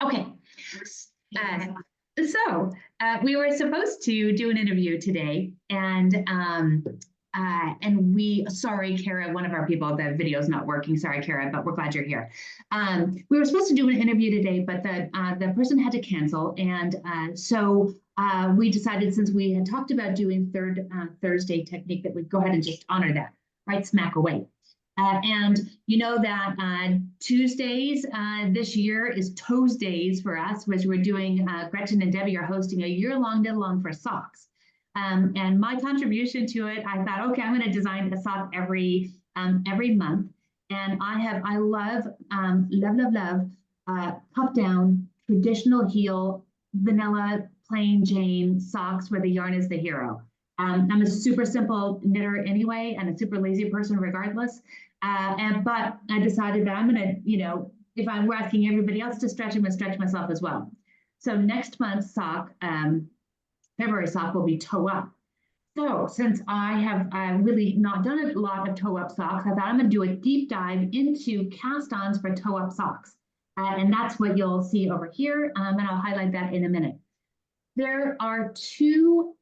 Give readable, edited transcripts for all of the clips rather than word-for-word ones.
Okay. We were supposed to do an interview today, and sorry, Kara, one of our people, the video's not working. Sorry, Kara, but we're glad you're here. We were supposed to do an interview today, but the person had to cancel, and we decided, since we had talked about doing Thursday technique, that we'd go ahead and just honor that, right smack away. And you know that Tuesdays this year is Toes Days for us, which we're doing. Gretchen and Debbie are hosting a year-long knit-along for socks. And my contribution to it, I thought, okay, I'm going to design a sock every month. And I love puff down, traditional heel, vanilla, plain Jane socks where the yarn is the hero. I'm a super simple knitter anyway, and a super lazy person regardless. But I decided that I'm going to, if we're asking everybody else to stretch, I'm going to stretch myself as well. So next month's sock, February sock, will be toe up. So since I have really not done a lot of toe up socks, I thought I'm going to do a deep dive into cast-ons for toe up socks. And that's what you'll see over here. And I'll highlight that in a minute. There are two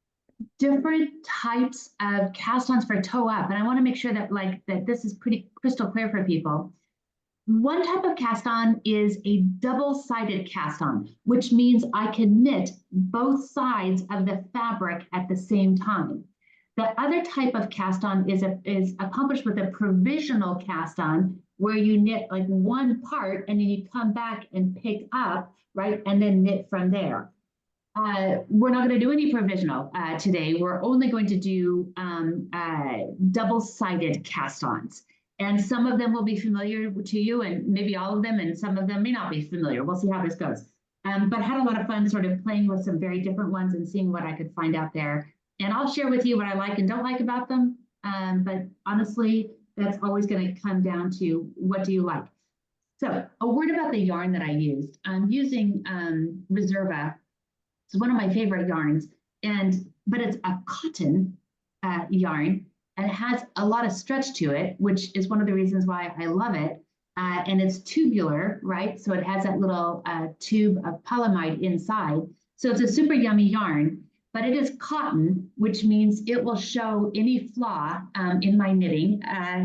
different types of cast-ons for toe up, and I want to make sure that this is pretty crystal clear for people. One type of cast-on is a double-sided cast-on, which means I can knit both sides of the fabric at the same time. The other type of cast-on is accomplished with a provisional cast-on, where you knit like one part and then you come back and pick up, right, and then knit from there. We're not going to do any provisional today. We're only going to do double-sided cast-ons. And some of them will be familiar to you, and maybe all of them, and some of them may not be familiar. We'll see how this goes. But I had a lot of fun sort of playing with some very different ones and seeing what I could find out there. And I'll share with you what I like and don't like about them. But honestly, that's always going to come down to what do you like. So a word about the yarn that I used. I'm using Reserva. It's one of my favorite yarns, but it's a cotton yarn, and it has a lot of stretch to it, which is one of the reasons why I love it. And it's tubular, right? So it has that little tube of polyamide inside. So it's a super yummy yarn, but it is cotton, which means it will show any flaw in my knitting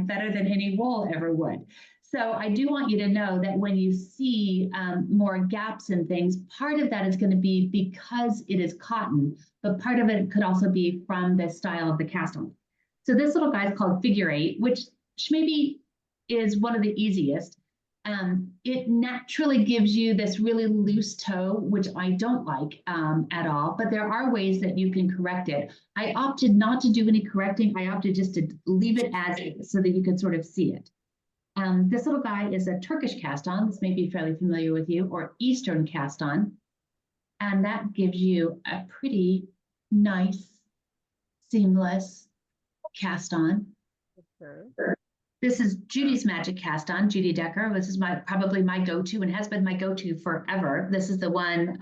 better than any wool ever would. So I do want you to know that when you see more gaps and things, part of that is going to be because it is cotton, but part of it could also be from the style of the cast-on. So this little guy is called Figure 8, which maybe is one of the easiest. It naturally gives you this really loose toe, which I don't like at all, but there are ways that you can correct it. I opted not to do any correcting. I opted just to leave it as is so that you could sort of see it. This little guy is a Turkish cast-on. This may be fairly familiar with you, or Eastern cast-on. And that gives you a pretty nice, seamless cast-on. Sure. This is Judy's Magic Cast-On, Judy Decker. This is probably my go-to, and has been my go-to forever. This is the one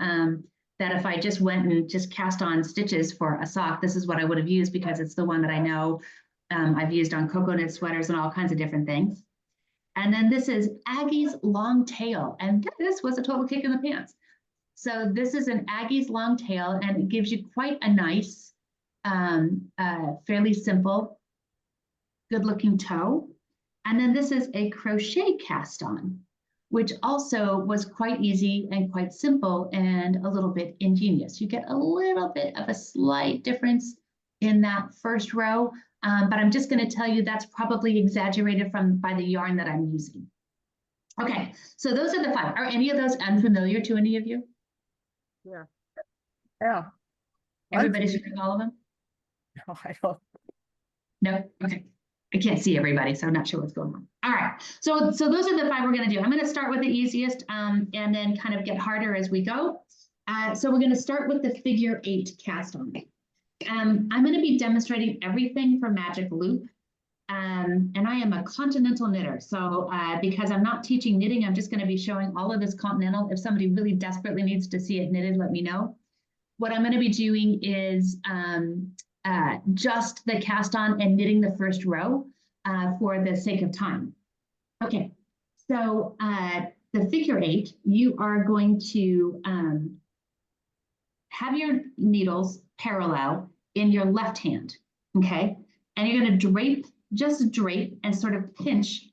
that if I just went and just cast on stitches for a sock, this is what I would have used, because it's the one that I know I've used on cocoa knit sweaters and all kinds of different things. And then this is Aggie's Long Tail, and this was a total kick in the pants. So this is an Aggie's Long Tail, and it gives you quite a nice, fairly simple, good-looking toe. And then this is a crochet cast-on, which also was quite easy and quite simple and a little bit ingenious. You get a little bit of a slight difference in that first row, but I'm just going to tell you that's probably exaggerated by the yarn that I'm using. Okay, so those are the 5. Are any of those unfamiliar to any of you? Yeah. Yeah. Everybody should bring all of them? No, I don't. No? Okay. I can't see everybody, so I'm not sure what's going on. All right, so those are the 5 we're going to do. I'm going to start with the easiest and then kind of get harder as we go. So we're going to start with the Figure 8 cast-on. I'm going to be demonstrating everything for Magic Loop. And I am a continental knitter. So because I'm not teaching knitting, I'm just going to be showing all of this continental. If somebody really desperately needs to see it knitted, let me know. What I'm going to be doing is just the cast on and knitting the first row for the sake of time. Okay, so the figure 8, you are going to have your needles parallel in your left hand, okay? And you're going to drape, just drape and sort of pinch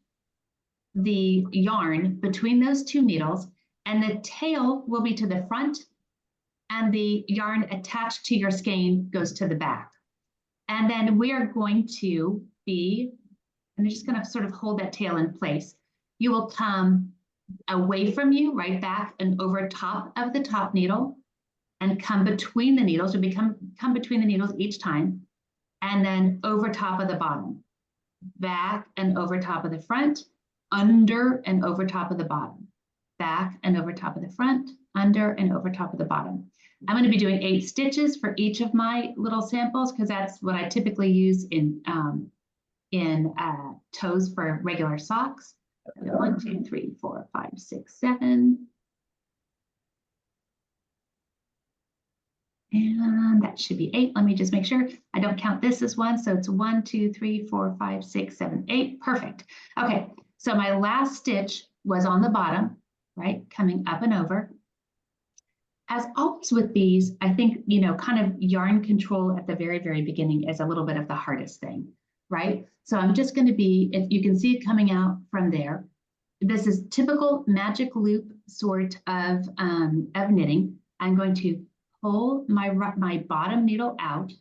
the yarn between those two needles, and the tail will be to the front and the yarn attached to your skein goes to the back. And then we are going to be, and I'm just going to sort of hold that tail in place. You will come away from you, right back and over top of the top needle, and come between the needles. You'll come between the needles each time, and then over top of the bottom, back and over top of the front, under and over top of the bottom, back and over top of the front, under and over top of the bottom. I'm going to be doing 8 stitches for each of my little samples because that's what I typically use in toes for regular socks. 1, 2, 3, 4, 5, 6, 7. And that should be 8. Let me just make sure I don't count this as one. So it's 1, 2, 3, 4, 5, 6, 7, 8. Perfect. Okay. So my last stitch was on the bottom, right? Coming up and over. As always with these, I think, you know, kind of yarn control at the very, very beginning is a little bit of the hardest thing, right? So I'm just going to be, if you can see it coming out from there, this is typical magic loop sort of knitting. I'm going to pull my bottom needle out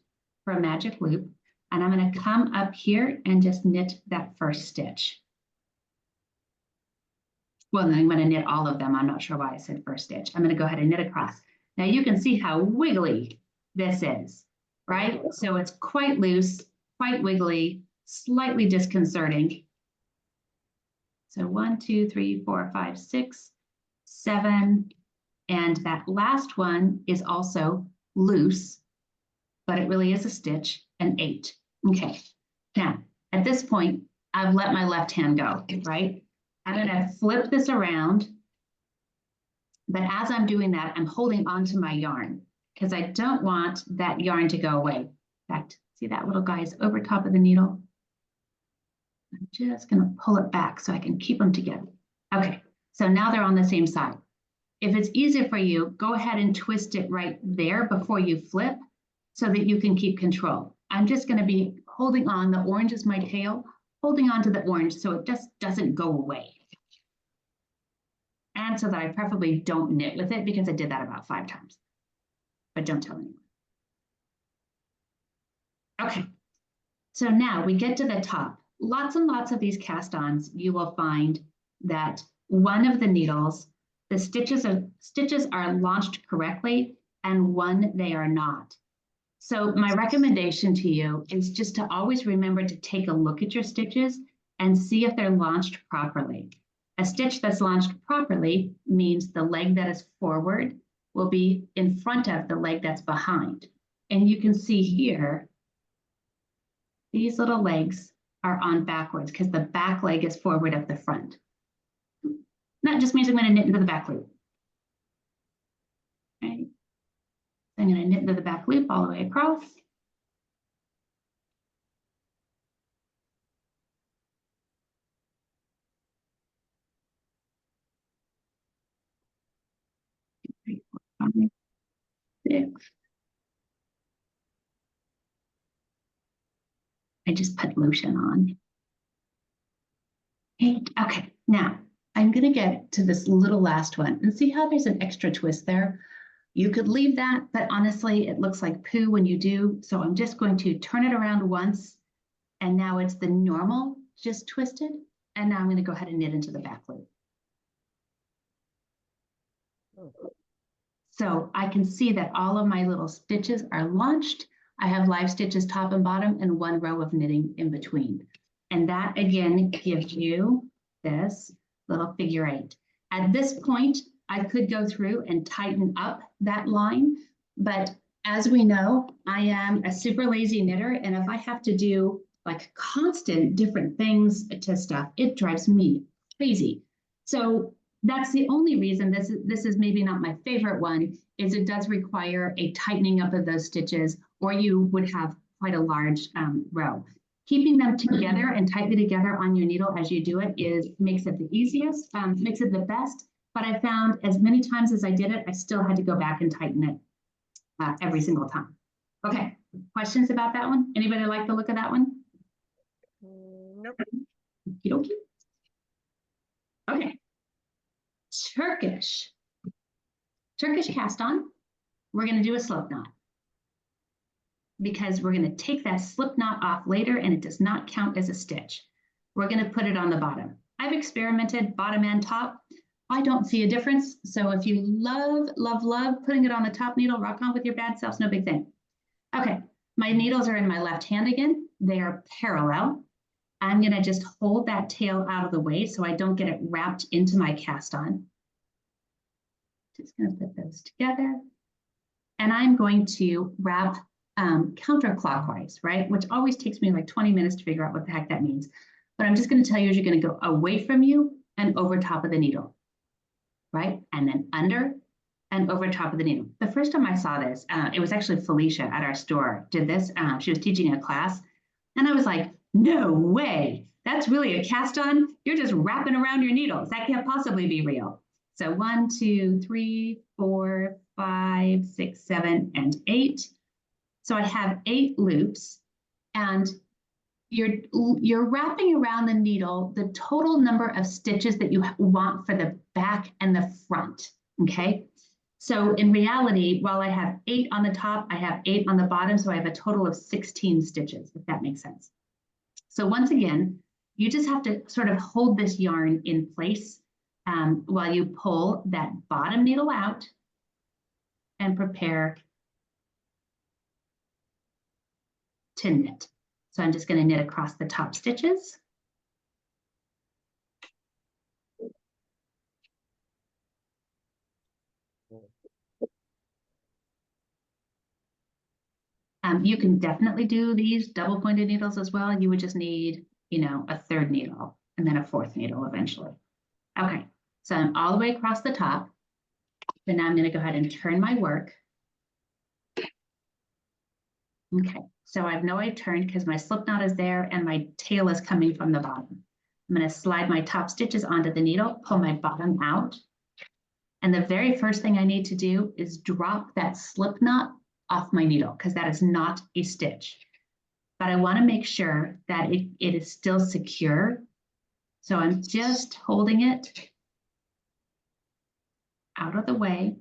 for a magic loop, and I'm going to come up here and just knit that first stitch. Well, then I'm going to knit all of them. I'm not sure why I said first stitch. I'm going to go ahead and knit across. Now you can see how wiggly this is, right? So it's quite loose, quite wiggly, slightly disconcerting. So 1, 2, 3, 4, 5, 6, 7. And that last one is also loose, but it really is a stitch, an 8. Okay. Now, at this point, I've let my left hand go, right? I'm going to flip this around, but as I'm doing that, I'm holding onto my yarn because I don't want that yarn to go away. In fact, see that little guy is over top of the needle? I'm just going to pull it back so I can keep them together. Okay, so now they're on the same side. If it's easier for you, go ahead and twist it right there before you flip so that you can keep control. I'm just going to be holding on. The orange is my tail, holding on to the orange so it just doesn't go away. And so that I preferably don't knit with it because I did that about 5 times. But don't tell anyone. Okay, so now we get to the top. Lots and lots of these cast-ons, you will find that one of the needles, the stitches are launched correctly and one they are not. So my recommendation to you is just to always remember to take a look at your stitches and see if they're launched properly. A stitch that's launched properly means the leg that is forward will be in front of the leg that's behind. And you can see here, these little legs are on backwards because the back leg is forward of the front. That just means I'm going to knit into the back loop. Okay. I'm going to knit into the back loop all the way across. Five, 6. I just put lotion on. 8. Okay, now I'm going to get to this little last one and see how there's an extra twist there. You could leave that, but honestly, it looks like poo when you do. So I'm just going to turn it around once, and now it's the normal, just twisted. And now I'm going to go ahead and knit into the back loop. So I can see that all of my little stitches are launched. I have live stitches top and bottom and 1 row of knitting in between. And that again gives you this little figure 8. At this point, I could go through and tighten up that line, but as we know, I am a super lazy knitter, and if I have to do like constant different things to stuff, it drives me crazy. So that's the only reason this is maybe not my favorite one, is it does require a tightening up of those stitches, or you would have quite a large row. Keeping them together and tightly together on your needle as you do it makes it the easiest, makes it the best, but I found as many times as I did it, I still had to go back and tighten it every single time. Okay, questions about that one? Anybody like the look of that one? Nope. Okie dokie. Okay, Turkish cast on. We're going to do a slip knot because we're going to take that slip knot off later and it does not count as a stitch. We're going to put it on the bottom. I've experimented bottom and top. I don't see a difference. So if you love putting it on the top needle, rock on with your bad selves, no big thing. Okay, my needles are in my left hand again. They are parallel. I'm going to just hold that tail out of the way so I don't get it wrapped into my cast on. Just going to put those together. And I'm going to wrap counterclockwise, right? Which always takes me like 20 minutes to figure out what the heck that means. But I'm just going to tell you as you're going to go away from you and over top of the needle, right? And then under and over top of the needle. The first time I saw this, it was actually Felicia at our store did this. She was teaching a class. And I was like, no way. That's really a cast on. You're just wrapping around your needles. That can't possibly be real. So 1, 2, 3, 4, 5, 6, 7, and 8. So I have 8 loops, and you're wrapping around the needle the total number of stitches that you want for the back and the front, okay? So in reality, while I have 8 on the top, I have 8 on the bottom, so I have a total of 16 stitches, if that makes sense. So once again, you just have to sort of hold this yarn in place while you pull that bottom needle out and prepare to knit. So I'm just going to knit across the top stitches. You can definitely do these double pointed needles as well. You would just need, you know, a 3rd needle and then a 4th needle eventually. Okay, so I'm all the way across the top. And now I'm going to go ahead and turn my work. Okay, so I know I turned because my slip knot is there and my tail is coming from the bottom. I'm going to slide my top stitches onto the needle, pull my bottom out. And the very first thing I need to do is drop that slip knot off my needle because that is not a stitch. But I want to make sure that it is still secure. So I'm just holding it out of the way.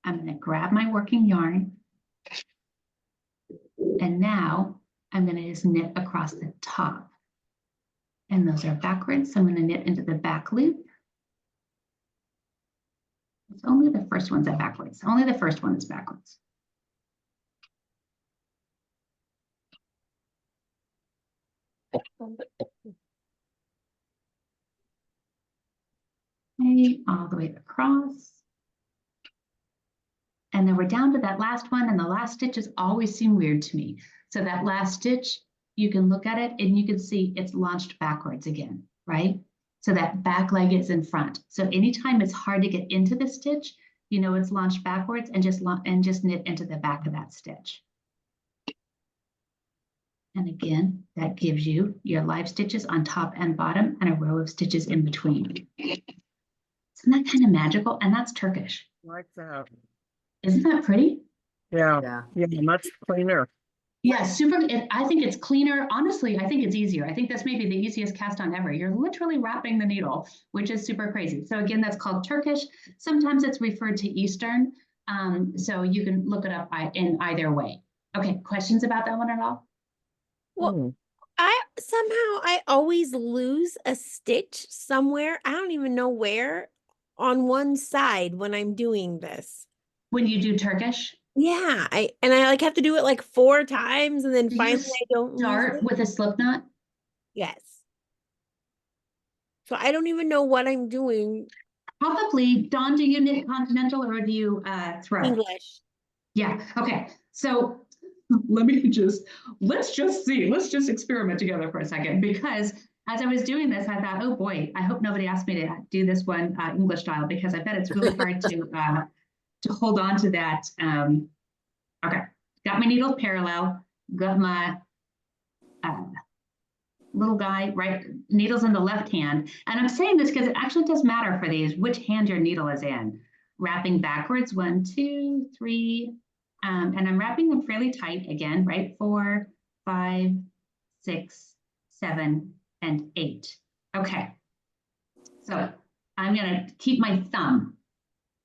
I'm going to grab my working yarn. And now I'm going to just knit across the top. And those are backwards. So I'm going to knit into the back loop. It's only the first one's at backwards. Only the first one is backwards. Okay, all the way across. And then we're down to that last one, and the last stitches always seem weird to me. So that last stitch, you can look at it and you can see it's launched backwards again, right? So that back leg is in front. So anytime it's hard to get into the stitch, you know it's launched backwards and just knit into the back of that stitch. And again, that gives you your live stitches on top and bottom and a row of stitches in between. Isn't that kind of magical? And that's Turkish. Like that. Isn't that pretty? Yeah, much cleaner. Yeah, super. I think it's cleaner. Honestly, I think it's easier. I think that's maybe the easiest cast on ever. You're literally wrapping the needle, which is super crazy. So again, that's called Turkish. Sometimes it's referred to Eastern. So you can look it up in either way. Okay, questions about that one at all? Well, I always lose a stitch somewhere. I don't even know where on one side when I'm doing this. When you do Turkish? Yeah, I like have to do it like 4 times and then finally I don't start with a slip knot? Yes. So I don't even know what I'm doing. Probably. Dawn, do you knit continental or do you thread? English. Yeah, okay. So let's just experiment together for a second, because as I was doing this, I thought, oh boy, I hope nobody asked me to do this one English style, because I bet it's really hard to hold on to that. Okay, got my needles parallel, got my little guy, right? Needle's in the left hand. And I'm saying this because it actually does matter for these, which hand your needle is in. Wrapping backwards, 1, 2, 3. And I'm wrapping them fairly tight again, right? 4, 5, 6, 7, and 8. Okay. So I'm gonna keep my thumb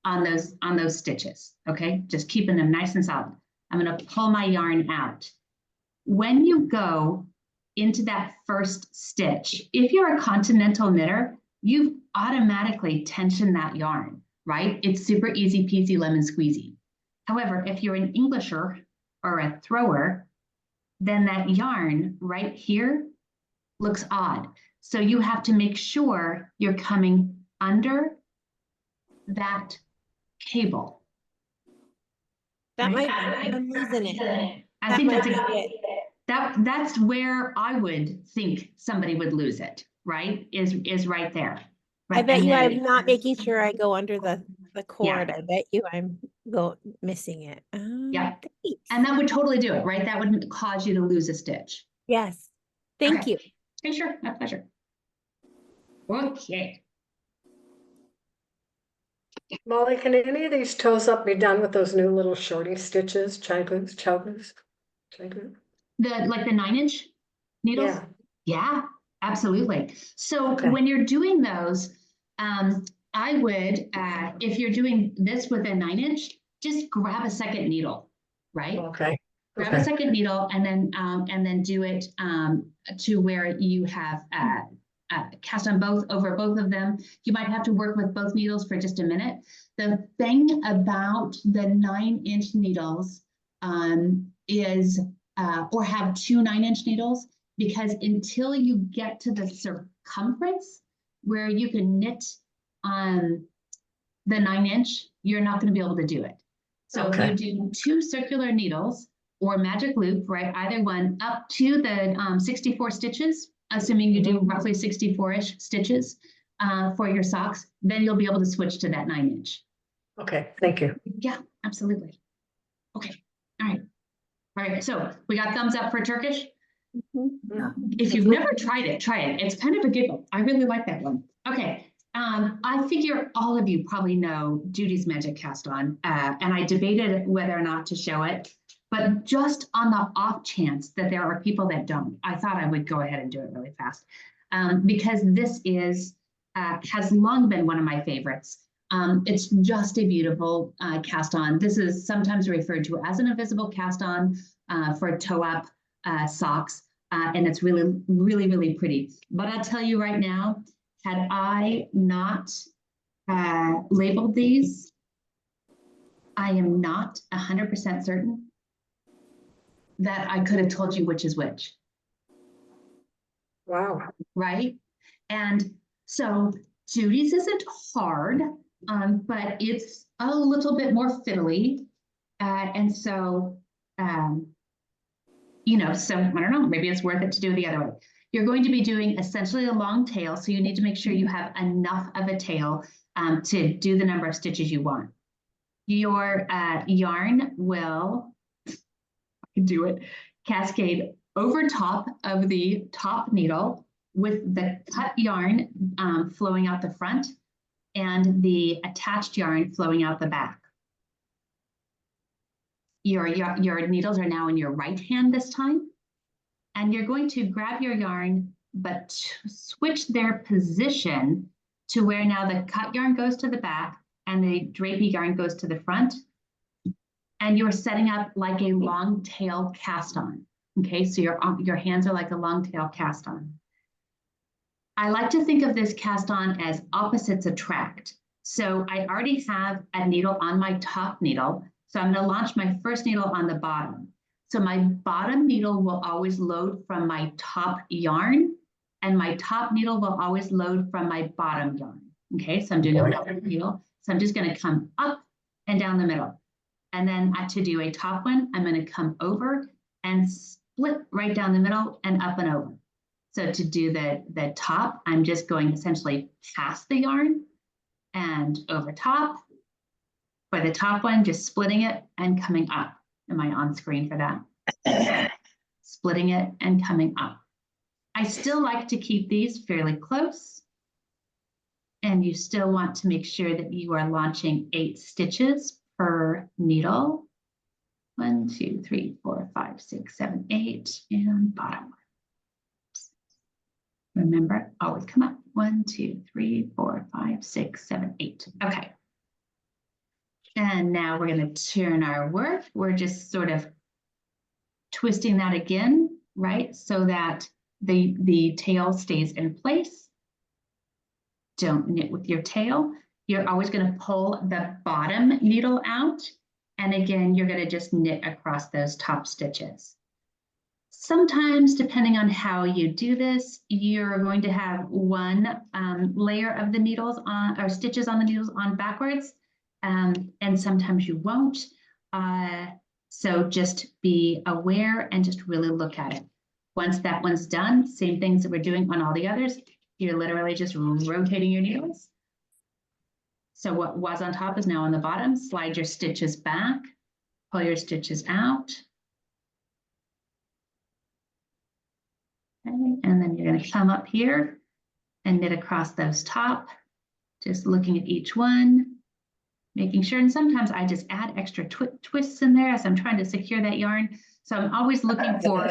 on those stitches, okay? Just keeping them nice and solid. I'm gonna pull my yarn out. When you go into that first stitch, if you're a continental knitter, you've automatically tensioned that yarn, right? It's super easy peasy lemon squeezy. However, if you're an Englisher or a thrower, then that yarn right here looks odd. So you have to make sure you're coming under that cable. That Right? might be, I'm losing it. I think that's That's that's where I would think somebody would lose it, right? Is right there. Right? I bet And you then- I'm not making sure I go under the cord. Yeah. I bet you I'm missing it. Yeah. Thanks. And that would totally do it, right? That would cause you to lose a stitch. Yes. Thank Okay. you. Okay, sure, my pleasure. Okay. Molly, can any of these toes up be done with those new little shorty stitches, chagus? Like the 9-inch needles? Yeah. Yeah, absolutely. So Okay. when you're doing those, I would, if you're doing this with a 9-inch, just grab a second needle, right? Okay. Grab a second needle and then do it to where you have cast on over both of them. You might have to work with both needles for just a minute. The thing about the 9-inch needles is, or have 2 9-inch needles, because until you get to the circumference where you can knit on the 9-inch, you're not going to be able to do it. So Okay. if you do 2 circular needles or magic loop, right, either one up to the 64 stitches, assuming you do roughly 64-ish stitches for your socks, then you'll be able to switch to that 9-inch. Okay, thank you. Yeah, absolutely. Okay, all right. All right, so we got thumbs up for Turkish. If you've never tried it, try it. It's kind of a giggle. I really like that one. Okay, I figure all of you probably know Judy's Magic Cast On, and I debated whether or not to show it, but just on the off chance that there are people that don't, I thought I would go ahead and do it really fast, because this has long been one of my favorites. It's just a beautiful cast on. This is sometimes referred to as an invisible cast on for toe-up socks, and it's really, really, really pretty. But I'll tell you right now, had I not labeled these, I am not 100% certain that I could have told you which is which. Wow. Right? And so Judy's isn't hard, but it's a little bit more fiddly. And so, you know, so I don't know, maybe it's worth it to do it the other way. You're going to be doing essentially a long tail, so you need to make sure you have enough of a tail to do the number of stitches you want. Your yarn will do it, cascade over top of the top needle with the cut yarn flowing out the front and the attached yarn flowing out the back. Your needles are now in your right hand this time, and you're going to grab your yarn, but switch their position to where now the cut yarn goes to the back and the drapey yarn goes to the front. And you're setting up like a long tail cast on. Okay, so your hands are like a long tail cast on. I like to think of this cast on as opposites attract. So I already have a needle on my top needle. So I'm going to launch my first needle on the bottom. So my bottom needle will always load from my top yarn, and my top needle will always load from my bottom yarn. Okay, so I'm doing a bottom needle. So I'm just going to come up and down the middle. And then to do a top one, I'm going to come over and split right down the middle and up and over. So to do the top, I'm just going essentially past the yarn and over top. For the top one, just splitting it and coming up. Am I on screen for that? Splitting it and coming up. I still like to keep these fairly close. And you still want to make sure that you are launching 8 stitches per needle. 1, 2, 3, 4, 5, 6, 7, 8, and bottom. Remember, always come up. 1, 2, 3, 4, 5, 6, 7, 8. Okay. And now we're going to turn our work. We're just sort of twisting that again, right? So that the tail stays in place. Don't knit with your tail. You're always going to pull the bottom needle out. And again, you're going to just knit across those top stitches. Sometimes, depending on how you do this, you're going to have one layer of the needles on, or stitches on the needles on backwards, and sometimes you won't. So just be aware and just really look at it. Once that one's done, same things that we're doing on all the others, you're literally just rotating your needles. So what was on top is now on the bottom. Slide your stitches back, pull your stitches out. Okay, and then you're going to come up here and knit across those top, just looking at each one, making sure. And sometimes I just add extra twists in there as I'm trying to secure that yarn. So I'm always looking for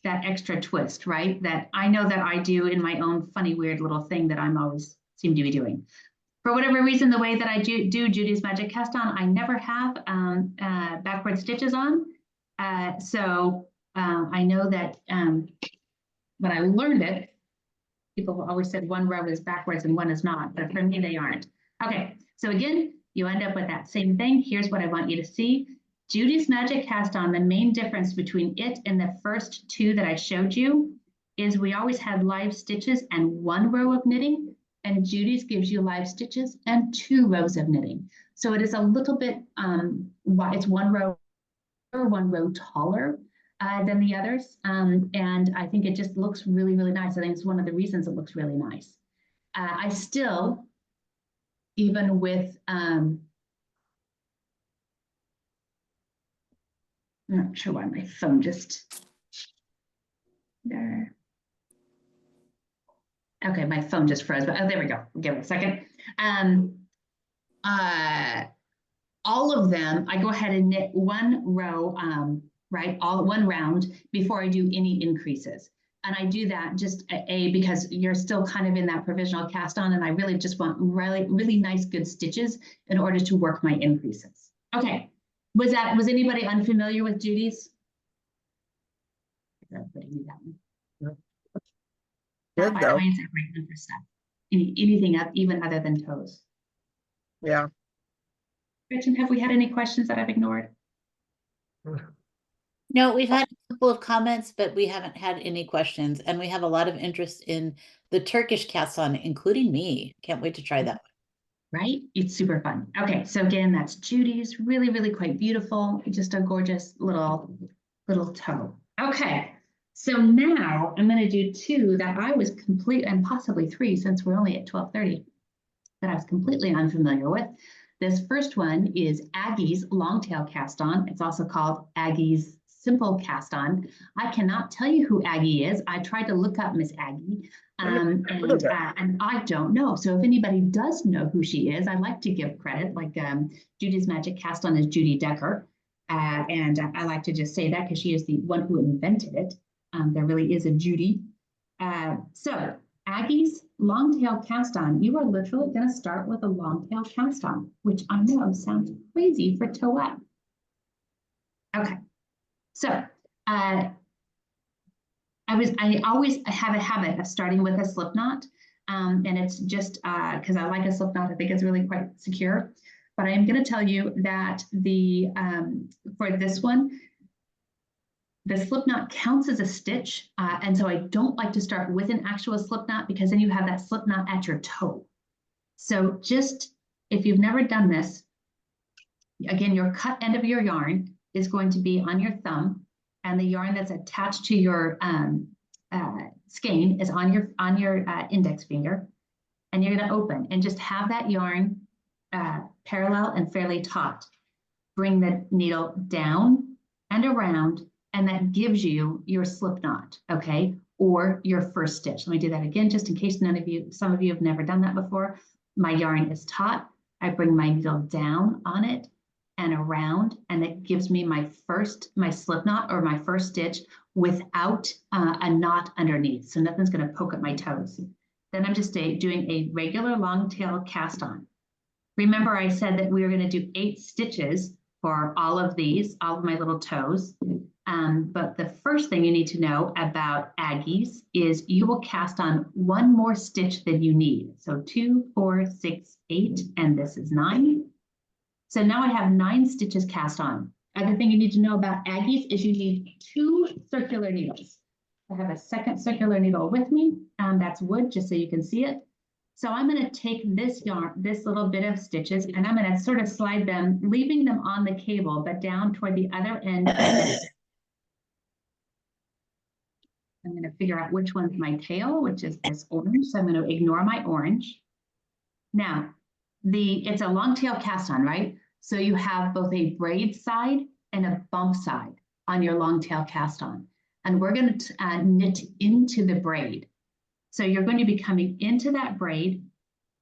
that extra twist, right? That I know that I do in my own funny, weird little thing that I'm always seem to be doing. For whatever reason, the way that I do Judy's Magic Cast On, I never have backward stitches on. So I know that when I learned it, people always said one row is backwards and one is not, but for me, they aren't. Okay, so again, you end up with that same thing. Here's what I want you to see. Judy's Magic Cast On, the main difference between it and the first 2 that I showed you is we always had live stitches and 1 row of knitting, and Judy's gives you live stitches and 2 rows of knitting. So it is a little bit, it's 1 row or 1 row taller than the others. And I think it just looks really, really nice. I think it's one of the reasons it looks really nice. I still, even with, I'm not sure why my phone just, there. Okay, my phone just froze, but oh, there we go. Give it a second. All of them, I go ahead and knit 1 row, right, all 1 round before I do any increases. And I do that just because you're still kind of in that provisional cast on, and I really just want really, really nice, good stitches in order to work my increases. Okay, was anybody unfamiliar with Judy's? Everybody knew that one. Good By the though. way, it's a great one for stuff. Anything up, even other than toes. Yeah. Gretchen, have we had any questions that I've ignored? No, we've had a couple of comments, but we haven't had any questions. And we have a lot of interest in the Turkish cast on, including me. Can't wait to try that. Right? It's super fun. Okay, so again, that's Judy's. Really, really quite beautiful. Just a gorgeous little toe. Okay, so now I'm going to do 2 that I was and possibly 3 since we're only at 12:30, that I was completely unfamiliar with. This first one is Aggie's Longtail Cast On. It's also called Aggie's Simple Cast On. I cannot tell you who Aggie is. I tried to look up Miss Aggie, and I don't know. So if anybody does know who she is, I'd like to give credit. Like Judy's Magic Cast On is Judy Decker, and I like to just say that because she is the one who invented it. There really is a Judy. So Aggie's Longtail Cast On. You are literally going to start with a longtail cast on, which I know sounds crazy for toe up. Okay. So I always have a habit of starting with a slip knot, and it's just because I like a slip knot. I think it's really quite secure. But I am going to tell you that for this one, the slip knot counts as a stitch, and so I don't like to start with an actual slip knot because then you have that slip knot at your toe. So just if you've never done this, again, your cut end of your yarn is going to be on your thumb, and the yarn that's attached to your skein is on your index finger, and you're going to open and just have that yarn parallel and fairly taut. Bring the needle down and around, and that gives you your slip knot, okay? or your first stitch. Let me do that again, just in case some of you have never done that before. My yarn is taut. I bring my needle down on it and around, and it gives me my slip knot or my first stitch without a knot underneath. So nothing's gonna poke at my toes. Then I'm just doing a regular long tail cast on. Remember I said that we were gonna do 8 stitches for all of my little toes. But the first thing you need to know about Aggies is you will cast on 1 more stitch than you need. So 2, 4, 6, 8, and this is 9. So now I have 9 stitches cast on. Other thing you need to know about Aggies is you need 2 circular needles. I have a second circular needle with me. That's wood, just so you can see it. So I'm going to take this yarn, this little bit of stitches, and I'm going to sort of slide them, leaving them on the cable, but down toward the other end of this. I'm going to figure out which one's my tail, which is this orange. So I'm going to ignore my orange. Now, it's a long tail cast on, right? So you have both a braid side and a bump side on your long tail cast on. And we're going to knit into the braid. So you're going to be coming into that braid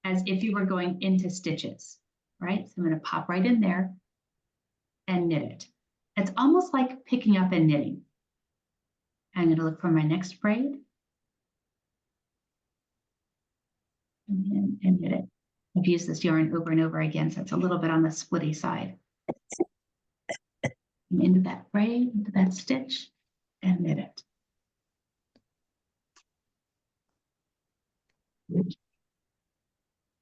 as if you were going into stitches, right? So I'm going to pop right in there and knit it. It's almost like picking up and knitting. I'm going to look for my next braid and knit it. I've used this yarn over and over again, so it's a little bit on the splitty side. And into that braid, into that stitch, and knit it.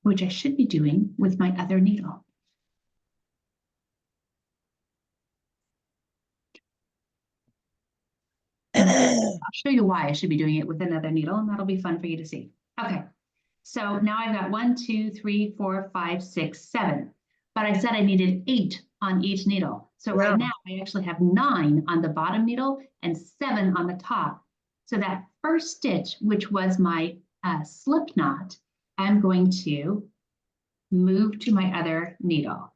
Which I should be doing with my other needle. I'll show you why I should be doing it with another needle, and that'll be fun for you to see. Okay, so now I've got 1, 2, 3, 4, 5, 6, 7. But I said I needed 8 on each needle. So right now I actually have 9 on the bottom needle and 7 on the top. So that first stitch, which was my slip knot, I'm going to move to my other needle.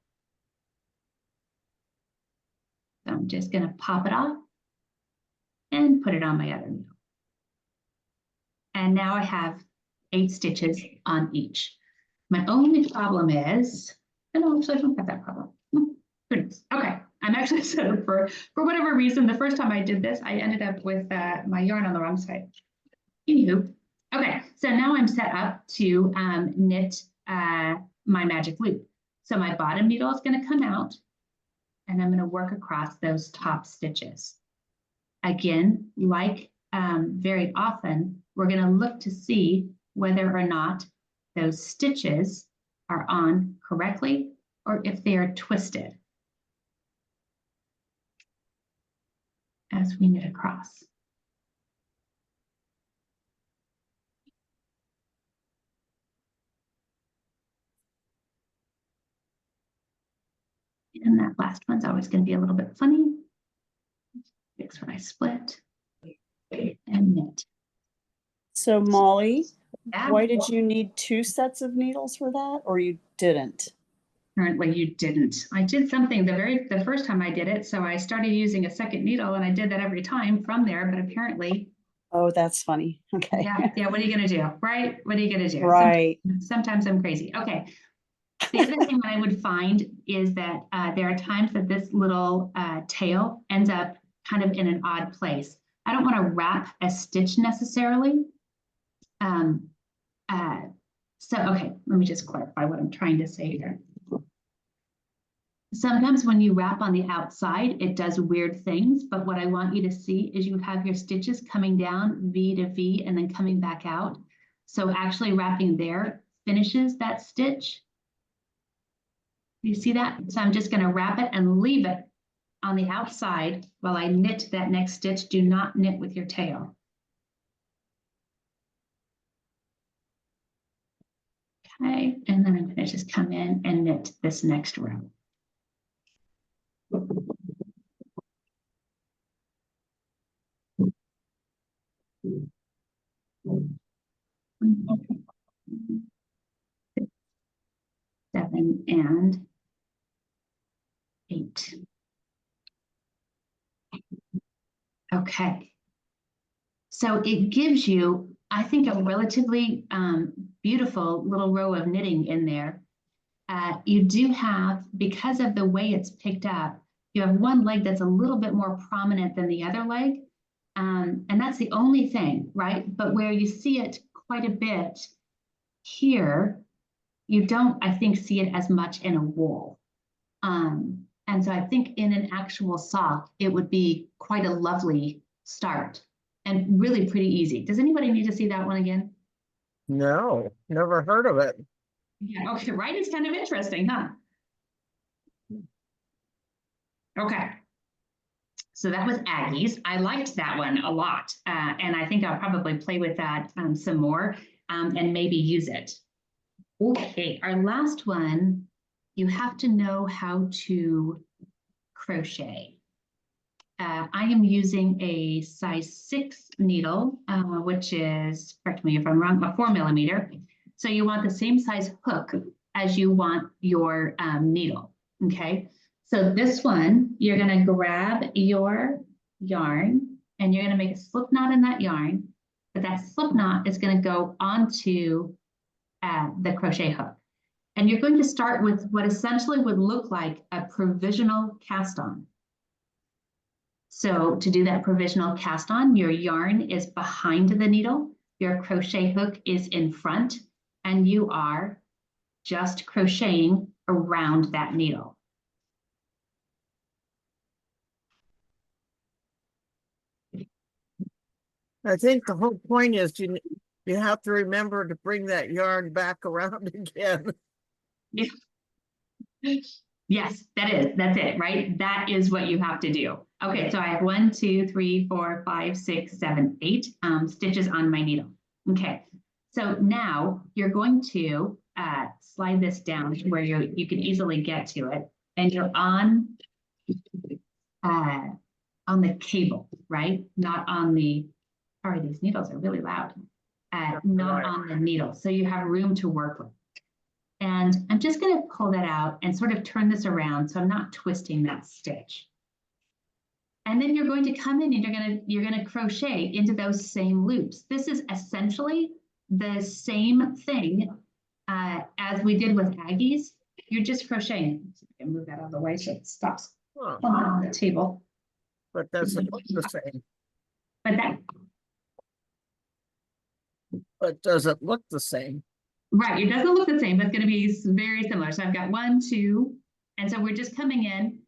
So I'm just going to pop it off and put it on my other needle. And now I have 8 stitches on each. My only problem is, no, actually I don't have that problem. Goodness. Okay, I'm actually set up for whatever reason, the first time I did this, I ended up with my yarn on the wrong side. Anywho, okay, so now I'm set up to knit my magic loop. So my bottom needle is going to come out, and I'm going to work across those top stitches. Again, like very often, we're going to look to see whether or not those stitches are on correctly or if they are twisted as we knit across. And that last one's always going to be a little bit funny. Fix where I split and knit. So Molly, Yeah. why did you need 2 sets of needles for that, or you didn't? Apparently you didn't. I did something the first time I did it, so I started using a second needle, and I did that every time from there, but apparently. Oh, that's funny. Okay. Yeah, what are you going to do, right? What are you going to do? Right. Sometimes I'm crazy. Okay. The other thing that I would find is that there are times that this little tail ends up kind of in an odd place. I don't want to wrap a stitch necessarily. So, okay, let me just clarify what I'm trying to say here. Sometimes when you wrap on the outside, it does weird things, but what I want you to see is you have your stitches coming down V to V and then coming back out. So actually wrapping there finishes that stitch. You see that? So I'm just going to wrap it and leave it on the outside while I knit that next stitch. Do not knit with your tail. Okay, and then I'm going to just come in and knit this next row. Six, 7, and 8. Okay. So it gives you, I think, a relatively beautiful little row of knitting in there. You do have, because of the way it's picked up, you have one leg that's a little bit more prominent than the other leg. And that's the only thing, right? But where you see it quite a bit here, you don't, I think, see it as much in a wool. And so I think in an actual sock, it would be quite a lovely start and really pretty easy. Does anybody need to see that one again? No, never heard of it. Yeah, okay, right? It's kind of interesting, huh? Okay. So that was Aggie's. I liked that one a lot. And I think I'll probably play with that some more and maybe use it. Okay, our last one, you have to know how to crochet. I am using a size 6 needle, which is, correct me if I'm wrong, a 4 millimeter. So you want the same size hook as you want your needle, okay? So this one, you're gonna grab your yarn and you're gonna make a slip knot in that yarn, but that slip knot is gonna go onto the crochet hook. And you're going to start with what essentially would look like a provisional cast on. So to do that provisional cast on, your yarn is behind the needle, your crochet hook is in front, and you are just crocheting around that needle. I think the whole point is you have to remember to bring that yarn back around again. Yes, that's it, right? That is what you have to do. Okay, so I have 1, 2, 3, 4, 5, 6, 7, 8 stitches on my needle. Okay, so now you're going to slide this down to where you can easily get to it, and you're on the cable, right? Not on the, sorry, these needles are really loud. Not on the needle, so you have room to work with. And I'm just going to pull that out and sort of turn this around so I'm not twisting that stitch. And then you're going to come in and you're going to crochet into those same loops. This is essentially the same thing as we did with Aggie's. You're just crocheting. I can move that out of the way so it stops on the table. But doesn't look the same. But does it look the same? Right, it doesn't look the same, but it's going to be very similar. So I've got 1, 2, and so we're just coming in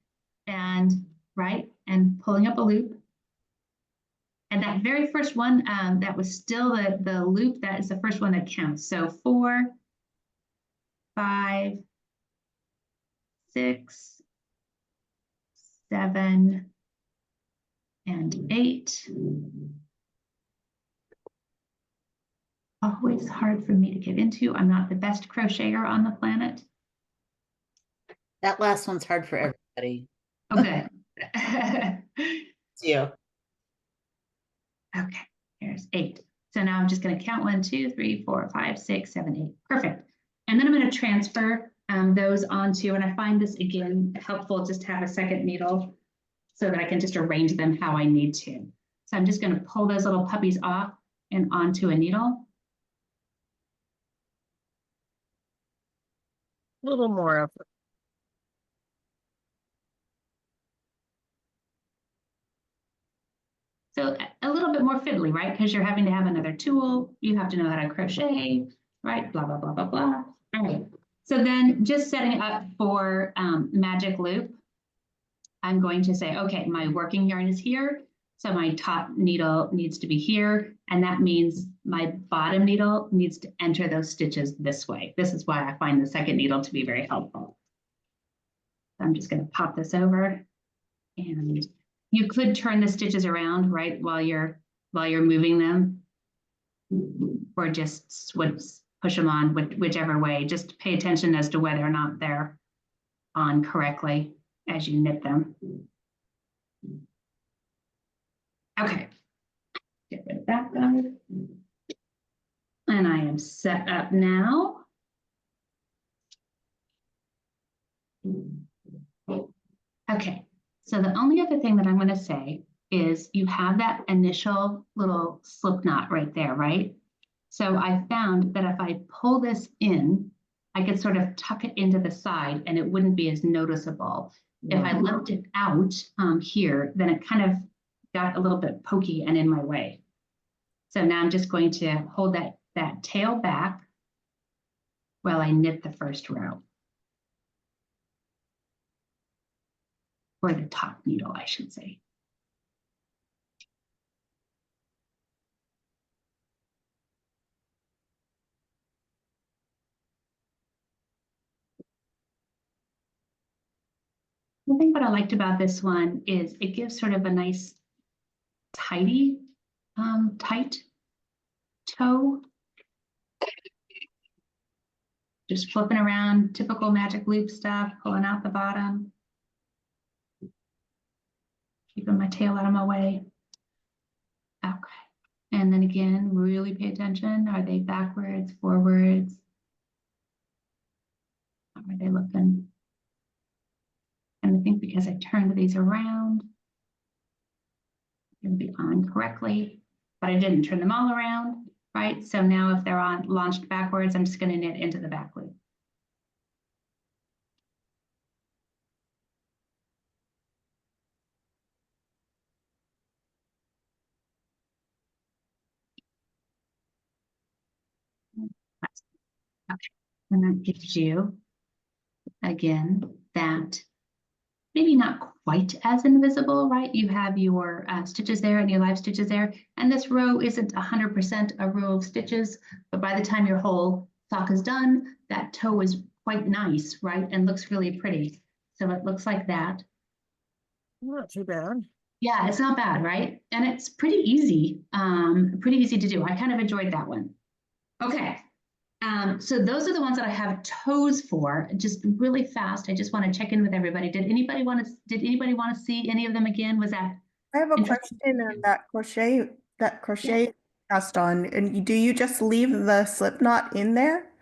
and and pulling up a loop. And that very first one, that was still the loop, that is the first one that counts. So 4, 5, 6, 7, and 8. Always hard for me to get into. I'm not the best crocheter on the planet. That last one's hard for everybody. Okay. It's you. Okay, here's 8. So now I'm just going to count 1, 2, 3, 4, 5, 6, 7, 8. Perfect. And then I'm going to transfer those onto, and I find this again helpful just to have a second needle so that I can just arrange them how I need to. So I'm just going to pull those little puppies off and onto a needle. A little more effort. So a little bit more fiddly, right? Because you're having to have another tool. You have to know how to crochet, right? Blah, blah, blah, blah, blah. All right. So then just setting up for magic loop, I'm going to say, okay, my working yarn is here. So my top needle needs to be here. And that means my bottom needle needs to enter those stitches this way. This is why I find the second needle to be very helpful. I'm just going to pop this over, and you could turn the stitches around, right, while you're moving them, or just push them on whichever way. Just pay attention as to whether or not they're on correctly as you knit them. Okay, get rid of that guy. And I am set up now. Okay, so the only other thing that I'm going to say is you have that initial little slip knot right there, right? So I found that if I pull this in, I could sort of tuck it into the side and it wouldn't be as noticeable. If I left it out here, then it kind of got a little bit pokey and in my way. So now I'm just going to hold that tail back while I knit the first row. Or the top needle, I should say. I think what I liked about this one is it gives sort of a nice tidy, tight toe. Just flipping around, typical magic loop stuff, pulling out the bottom. Keeping my tail out of my way. Okay. And then again, really pay attention. Are they backwards, forwards? How are they looking? And I think because I turned these around, it'll be on correctly, but I didn't turn them all around, right? So now if they're on launched backwards, I'm just going to knit into the back loop. Okay. And that gives you, again, that maybe not quite as invisible, right? You have your stitches there and your live stitches there. And this row isn't 100% a row of stitches, but by the time your whole sock is done, that toe is quite nice, right? And looks really pretty. So it looks like that. Not too bad. Yeah, it's not bad, right? And it's pretty easy to do. I kind of enjoyed that one. Okay. So those are the ones that I have toes for. Just really fast. I just want to check in with everybody. Did anybody want to see any of them again? Was that I have a interesting? question on that crochet cast on, and do you just leave the slip knot in there?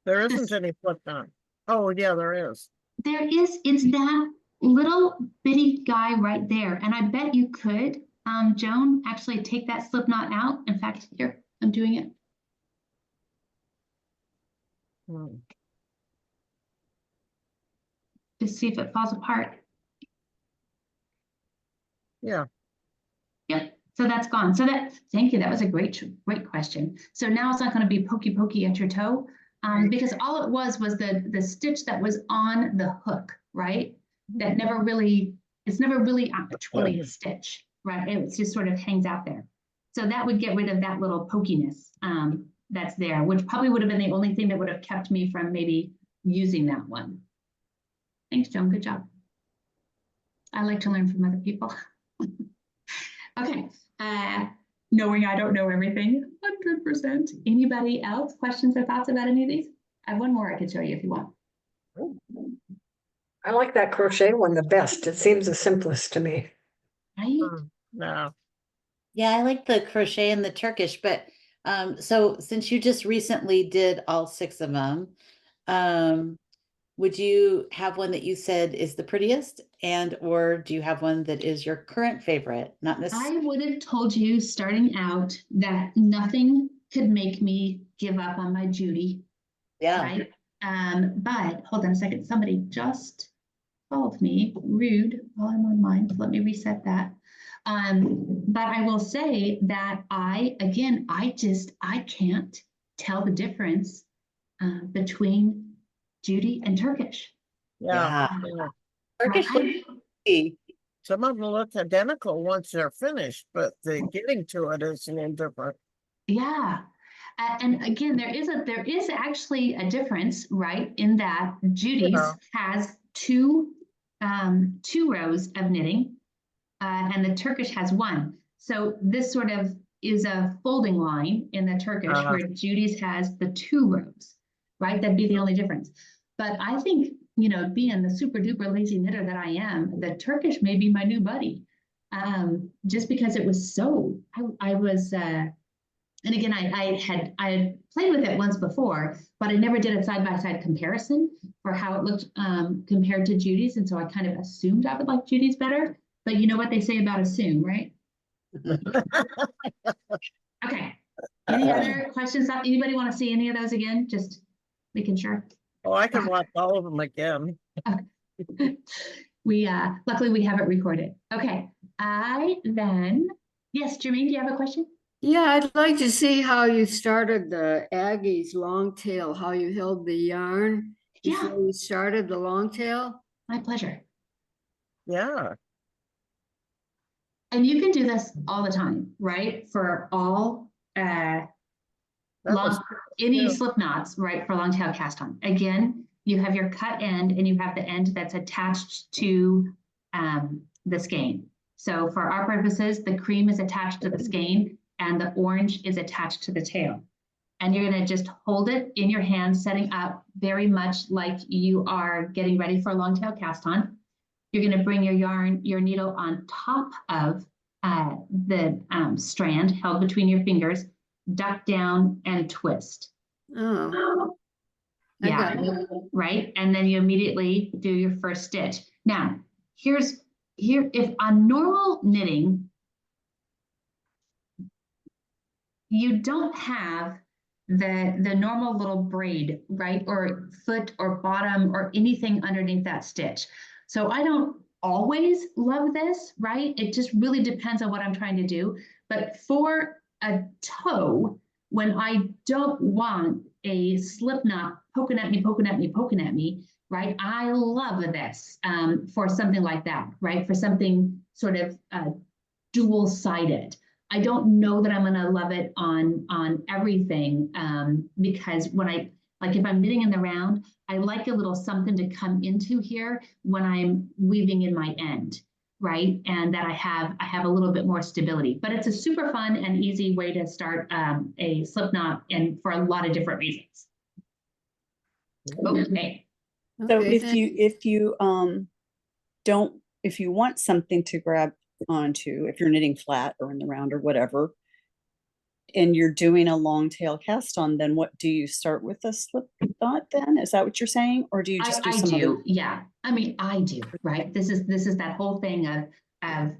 There This- isn't any flip knot. Oh, yeah, there is. There is, it's that little bitty guy right there. And I bet you could, Joan, actually take that slip knot out. In fact, here, I'm doing it. Hmm. Just see if it falls apart. Yeah. Yep. So that's gone. So thank you. That was a great question. So now it's not going to be pokey at your toe, because all it was the stitch that was on the hook, right? That never really, it's never really actually a stitch, right? It just sort of hangs out there. So that would get rid of that little pokiness that's there, which probably would have been the only thing that would have kept me from maybe using that one. Thanks, Joan. Good job. I like to learn from other people. Okay, knowing I don't know everything, 100%. Anybody else? Questions or thoughts about any of these? I have one more I could show you if you want. I like that crochet one the best. It seems the simplest to me. Right? No. Yeah, I like the crochet and the Turkish, but so since you just recently did all 6 of them, would you have one that you said is the prettiest, and or do you have one that is your current favorite? Not necessarily. I would have told you starting out that nothing could make me give up on my Judy, Yeah. right? But hold on a second. Somebody just called me rude while I'm on mine. Let me reset that. But I will say that I can't tell the difference between Judy and Turkish. Yeah. Yeah. Yeah. Turkish looks pretty. Some of them look identical once they're finished, but the getting to it is a little different. Yeah. And again, there is actually a difference, right? In that Judy's has two rows of knitting, and the Turkish has one. So this sort of is a folding line in the Turkish, where Judy's has the 2 rows, right? That'd be the only difference. But I think, you know, being the super duper lazy knitter that I am, the Turkish may be my new buddy. Just because it was so, I was, and again, I had played with it once before, but I never did a side-by-side comparison for how it looked compared to Judy's. And so I kind of assumed I would like Judy's better. but you know what they say about assume, right? Okay. Any other questions? Anybody want to see any of those again? Just making sure. Oh, I can watch all of them again. We luckily we have it recorded. Okay. Yes, Jermaine, do you have a question? Yeah, I'd like to see how you started the Aggie's long tail, how you held the yarn Yeah. before you started the long tail. My pleasure. Yeah. And you can do this all the time, right? For all That was any yeah. slip knots, right? For long tail cast on. Again, you have your cut end and you have the end that's attached to the skein. So for our purposes, the cream is attached to the skein and the orange is attached to the tail. And you're going to just hold it in your hand, setting up very much like you are getting ready for a long tail cast on. You're going to bring your yarn, your needle on top of the strand held between your fingers, duck down and twist. Oh, I Yeah, got it. right. And then you immediately do your first stitch. Now, if on normal knitting, you don't have the normal little braid, right? Or foot or bottom or anything underneath that stitch. So I don't always love this, right? It just really depends on what I'm trying to do. But for a toe, when I don't want a slip knot poking at me, right? I love this for something like that, right? For something sort of dual-sided. I don't know that I'm going to love it on everything because when if I'm knitting in the round, I like a little something to come into here when I'm weaving in my end, right? And that I have a little bit more stability. But it's a super fun and easy way to start a slip knot, and for a lot of different reasons. Okay. So Okay, if you want something to grab onto, if you're knitting flat or in the round or whatever, and you're doing a long tail cast on, then what do you start with a slip knot then? Is that what you're saying? Or do you just do some other? Yeah. I mean, I do, right? This is that whole thing of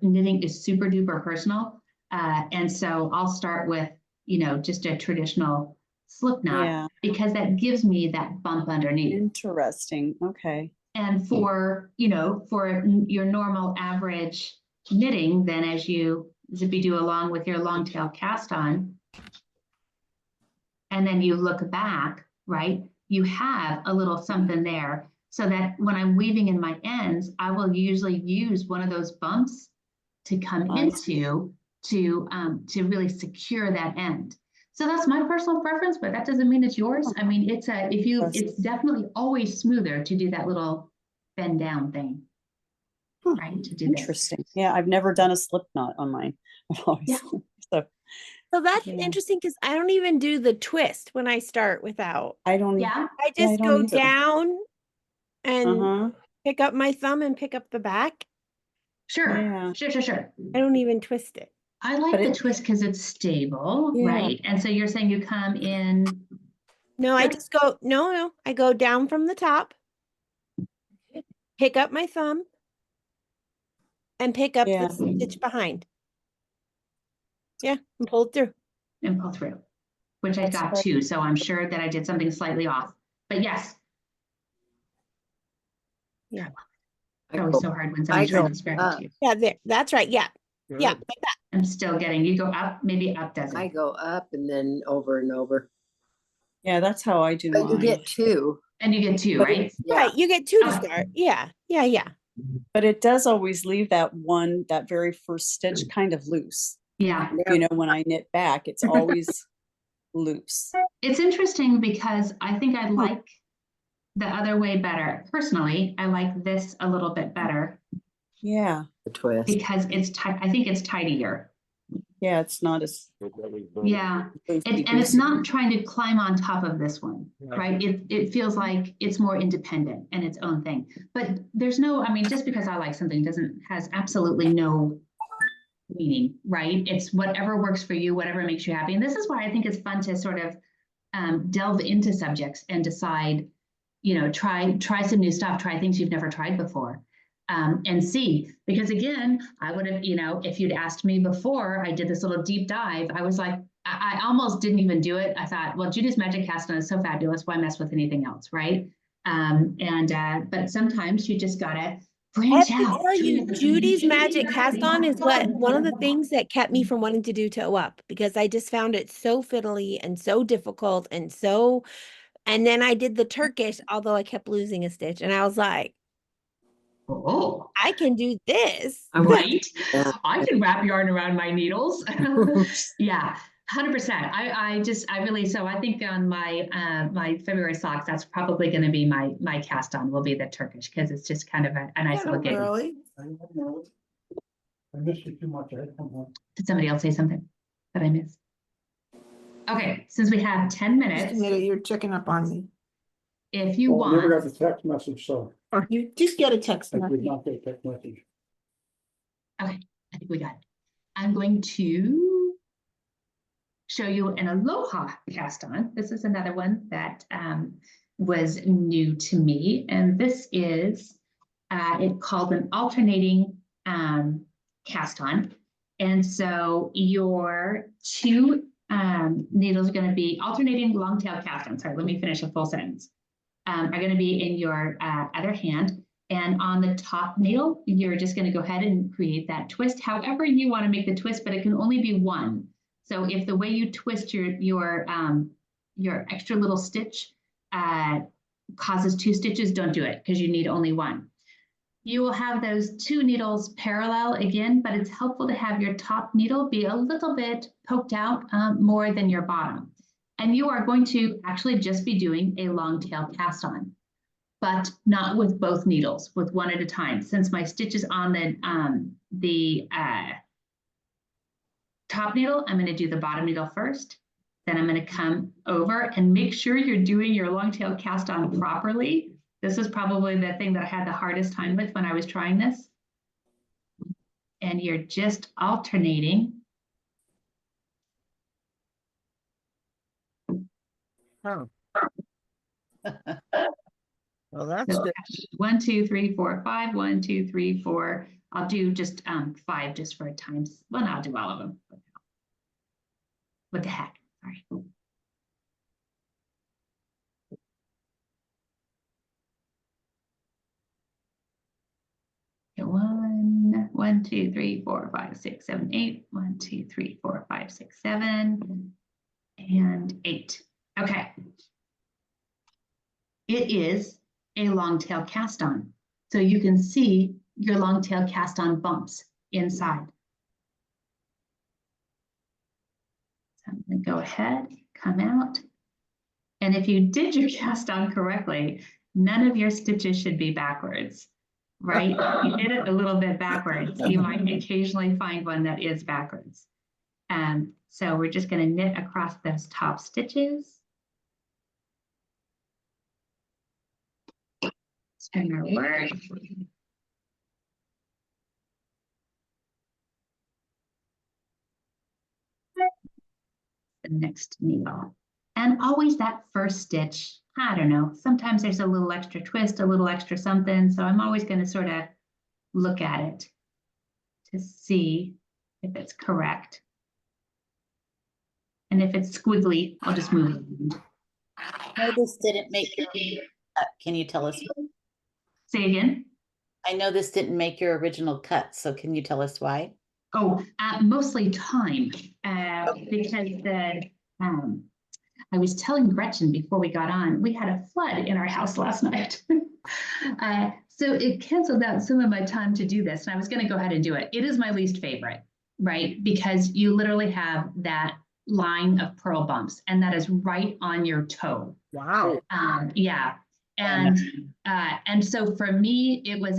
knitting is super duper personal. And so I'll start with, just a traditional slip knot, Yeah. because that gives me that bump underneath. Interesting. Okay. And for your normal average knitting, then as you zippy do along with your long tail cast on, and then you look back, right? You have a little something there, so that when I'm weaving in my ends, I will usually use one of those bumps to come into to really secure that end. So that's my personal preference, but that doesn't mean it's yours. I mean, it's definitely always smoother to do that little bend down thing, right? To do Interesting. this. Yeah, I've never done a slip knot on mine. I've always, Yeah. So that's yeah. interesting because I don't even do the twist when I start without. I don't. Yeah. I just don't go either. down and Uh-huh. pick up my thumb and pick up the back. Sure. Yeah. Sure. I don't even twist it. I like the twist because it's stable, Yeah. right? And so you're saying you come in. No, I Yep. just go, no, I go down from the top, pick up my thumb, and pick up Yeah. the stitch behind. Yeah, and pull it through. And pull through, which I That's got perfect. too. So I'm sure that I did something slightly off. But yes. Yeah. It's always so hard when someone's trying to describe it to you. Yeah, there. That's right. Yeah. Yeah, like that. I'm still getting, you go up, maybe up doesn't. I go up and then over and over. Yeah, that's how I do But you mine. get two. And you get two, But right? Yeah. Right. You get two to Okay. start. Yeah. Yeah. But it does always leave that very first stitch kind of loose. Yeah. You know, when I knit back, it's always loose. It's interesting because I think I like the other way better. Personally, I like this a little bit better Yeah. The twist. because it's tight. I think it's tidier. Yeah, it's not as Yeah. loosey And it's goosey. not trying to climb on top of this one, right? It feels like it's more independent and its own thing. But there's no, I mean, just because I like something has absolutely no meaning, right? It's whatever works for you, whatever makes you happy. And this is why I think it's fun to sort of delve into subjects and decide, try some new stuff, try things you've never tried before. and see, because again, I would have, you know, if you'd asked me before I did this little deep dive, I was like, I almost didn't even do it. I thought, well, Judy's magic cast on is so fabulous. Why mess with anything else, right? But sometimes you just gotta I branch have to out. tell you, Judy's magic cast on is one of the things that kept me from wanting to do toe up, because I just found it so fiddly and so difficult and so, and then I did the Turkish, although I kept losing a stitch, and I was like, Oh, I can do this. right. I can wrap yarn around my needles. Yeah, 100%. I really, so I think on my my February socks, that's probably going to be my cast on will be the Turkish, because it's just kind of a nice little gig. Really? I missed you too much. Did somebody else say something that I missed? Okay, since we have 10 Just a minutes, minute, you're checking up on me. if you Well, I never got want, the text message, so Or you just get a text I did message. not get a text message. okay, I think we got it. I'm going to show you an Aloha cast on. This is another one that was new to me, and this is it's called an alternating cast on. And so your two needles are going to be alternating long tail cast on. Sorry, let me finish a full sentence. Are going to be in your other hand. And on the top needle, you're just going to go ahead and create that twist however you want to make the twist, but it can only be one. So if the way you twist your extra little stitch causes two stitches, don't do it, because you need only one. You will have those two needles parallel again, but it's helpful to have your top needle be a little bit poked out more than your bottom. And you are going to actually just be doing a long tail cast on, but not with both needles, with one at a time. Since my stitch is on the top needle, I'm going to do the bottom needle first. Then I'm going to come over and make sure you're doing your long tail cast on properly. This is probably the thing that I had the hardest time with when I was trying this. And you're just alternating. Oh. Well, that's So good. 1, 2, 3, 4, 5. 1, 2, 3, 4. I'll do just 5 just for times. Well, no, I'll do all of them. What the heck? Sorry. Okay, 1, 2, 3, 4, 5, 6, 7, 8. 1, 2, 3, 4, 5, 6, 7, and 8. Okay. It is a long tail cast on. So you can see your long tail cast on bumps inside. So I'm going to go ahead, come out. And if you did your cast on correctly, none of your stitches should be backwards, right? You did it a little bit backwards. You might occasionally find one that is backwards. So we're just going to knit across those top stitches. It's going to work. The next needle. And always that first stitch, I don't know, sometimes there's a little extra twist, a little extra something. So I'm always going to sort of look at it to see if it's correct. And if it's squiggly, I'll just move it. No, this didn't make your cut. Can you tell us? Say again? I know this didn't make your original cut, so can you tell us why? Oh, mostly time. Because I was telling Gretchen before we got on, we had a flood in our house last night. So it canceled out some of my time to do this, and I was going to go ahead and do it. It is my least favorite, right? Because you literally have that line of purl bumps, and that is right on your toe. Wow. Yeah. And so for me, it was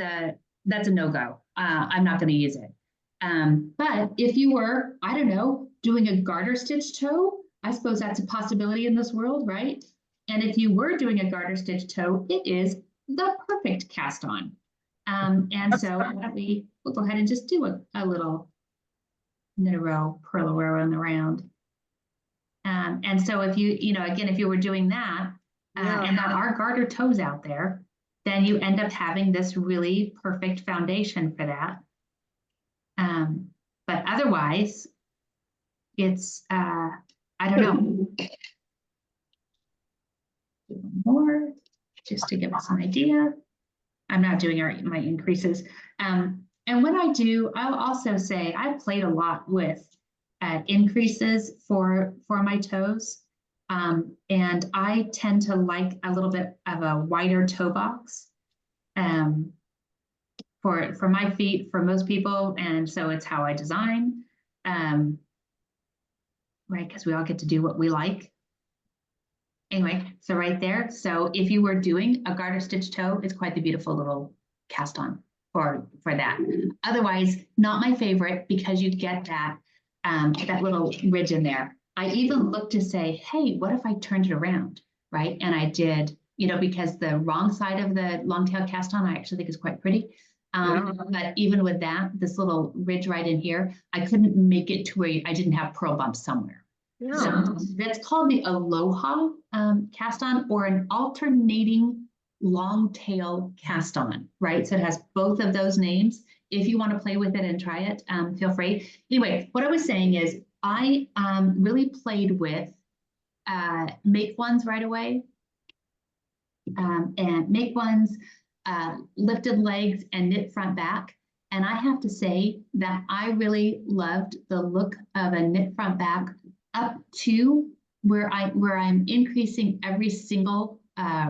that's a no-go. I'm not going to use it. But if you were, I don't know, doing a garter stitch toe, I suppose that's a possibility in this world, right? And if you were doing a garter stitch toe, it is the perfect cast on. And so we'll go ahead and just do a little knit a row, purl a row in the round. And so if you, again, if you were doing that, and there are garter toes out there, then you end up having this really perfect foundation for that. But otherwise, it's, I don't know. Do one more, just to give us an idea. I'm not doing my increases. And when I do, I'll also say I've played a lot with increases for my toes. And I tend to like a little bit of a wider toe box for my feet, for most people. And so it's how I design, right? Because we all get to do what we like. Anyway, so right there. So if you were doing a garter stitch toe, it's quite the beautiful little cast on for that. Otherwise, not my favorite because you get that that little ridge in there. I even looked to say, hey, what if I turned it around, right? And I did, you know, because the wrong side of the long tail cast on, I actually think is quite pretty. But even with that, this little ridge right in here, I couldn't make it to where I didn't have pearl bumps somewhere. Yeah. So that's called the Aloha cast on, or an alternating long tail cast on, right? So it has both of those names. If you want to play with it and try it, feel free. Anyway, what I was saying is I really played with make ones right away and make ones, lifted legs and knit front back. And I have to say that I really loved the look of a knit front back up to where I'm increasing every single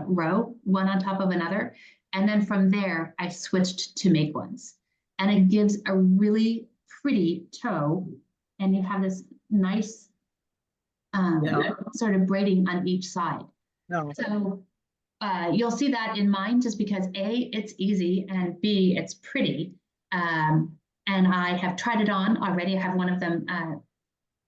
row, one on top of another. And then from there, I switched to make ones. And it gives a really pretty toe. And you have this nice sort of braiding on each side. No. So you'll see that in mine just because A, it's easy, and B, it's pretty. And I have tried it on already. I have one of them,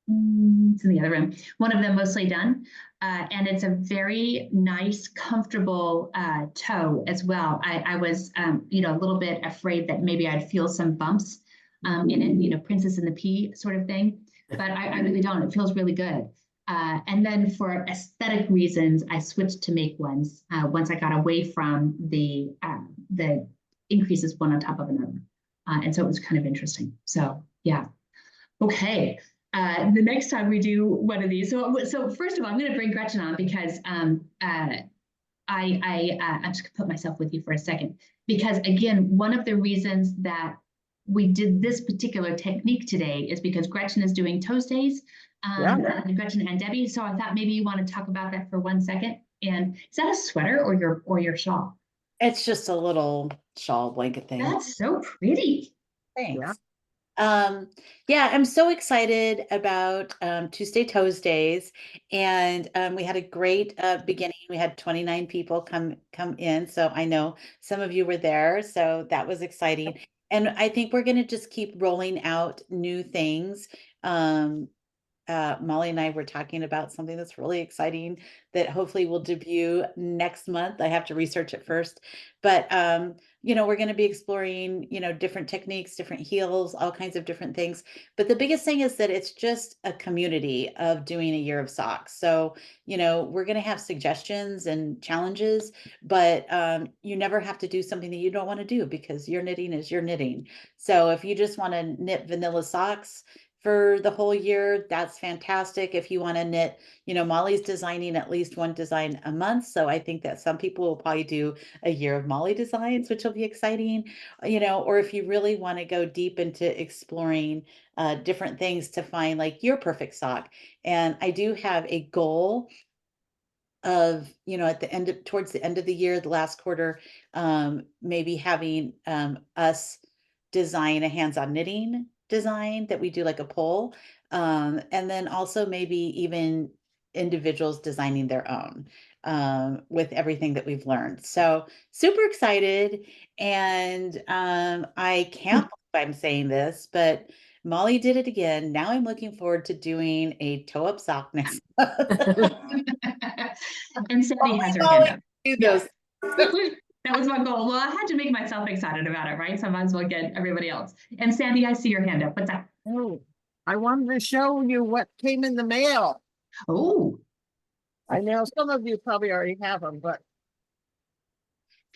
it's in the other room, one of them mostly done. And it's a very nice, comfortable toe as well. I was, you know, a little bit afraid that maybe I'd feel some bumps in it, you know, Princess and the Pea sort of thing. But I really don't. It feels really good. And then for aesthetic reasons, I switched to make ones once I got away from the increases one on top of another. And so it was kind of interesting. So yeah. Okay. The next time we do one of these, so first of all, I'm going to bring Gretchen on because I'm just going to put myself with you for a second, because again, one of the reasons that we did this particular technique today is because Gretchen is doing Toast Days, Gretchen and Debbie. So I thought maybe you want to talk about that for 1 second. And is that a sweater or your shawl? It's just a little shawl blanket thing. That's so pretty. Thanks. Yeah, I'm so excited about Tuesday Toes Days, and we had a great beginning. We had 29 people come in, so I know some of you were there, so that was exciting. And I think we're going to just keep rolling out new things. Molly and I were talking about something that's really exciting that hopefully will debut next month. I have to research it first, but you know, we're going to be exploring, you know, different techniques, different heels, all kinds of different things. But the biggest thing is that it's just a community of doing a year of socks. So, you know, we're going to have suggestions and challenges, but you never have to do something that you don't want to do, because your knitting is your knitting. So if you just want to knit vanilla socks for the whole year, that's fantastic. If you want to knit, you know, Molly's designing at least one design a month. So I think that some people will probably do a year of Molly designs, which will be exciting, you know, or if you really want to go deep into exploring different things to find like your perfect sock. And I do have a goal of, you know, at the end of, towards the end of the year, the last quarter, maybe having us design a hands-on knitting design that we do like a poll, and then also maybe even individuals designing their own with everything that we've learned. So super excited. And I can't believe I'm saying this, but Molly did it again. Now I'm looking forward to doing a toe up sock next month. And Sandy has her hand up. Do those. That was my goal. Well, I had to make myself excited about it, right? So I might as well get everybody else. And Sandy, I see your hand up. What's up? Oh, I wanted to show you what came in the mail. Oh, I know some of you probably already have them, but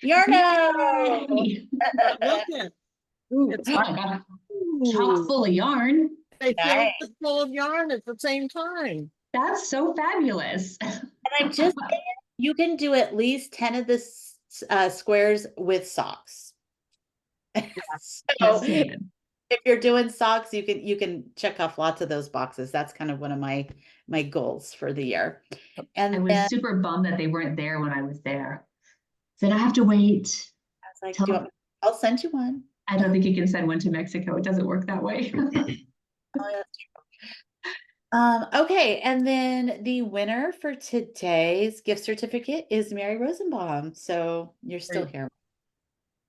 Yarno! Yay! Look at, Ooh, It's oh my God. Chock full of yarn. they filled Nice. it full of yarn at the same time. That's so fabulous. And I'm just saying, you can do at least 10 of the squares with socks. Yes, So David. if you're doing socks, you can check off lots of those boxes. That's kind of one of my goals for the year. And I was then super bummed that they weren't there when I was there. Said I have to wait. I was like, Tell- do you want me- I'll send you one. I don't think you can send one to Mexico. It doesn't work that way. Oh, that's true. Okay, and then the winner for today's gift certificate is Mary Rosenbaum. So you're still here.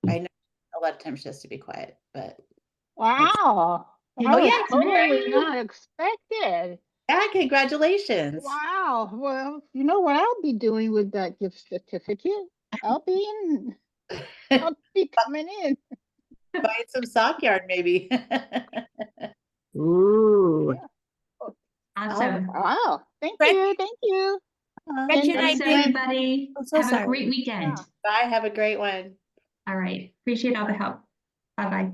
I know a lot of times she has to be quiet, but Wow. That Oh, was yeah, it's totally Mary. not expected. yeah, congratulations. Wow. Well, you know what I'll be doing with that gift certificate? I'll be coming in. Buy some sock yarn, maybe. Ooh. Awesome. Wow. Thank Gretchen- you. Thank you. Gretchen, I Thanks, did. everybody. I'm so Have sorry. a great weekend. Bye. Have a great one. All right. Appreciate all the help. Bye-bye.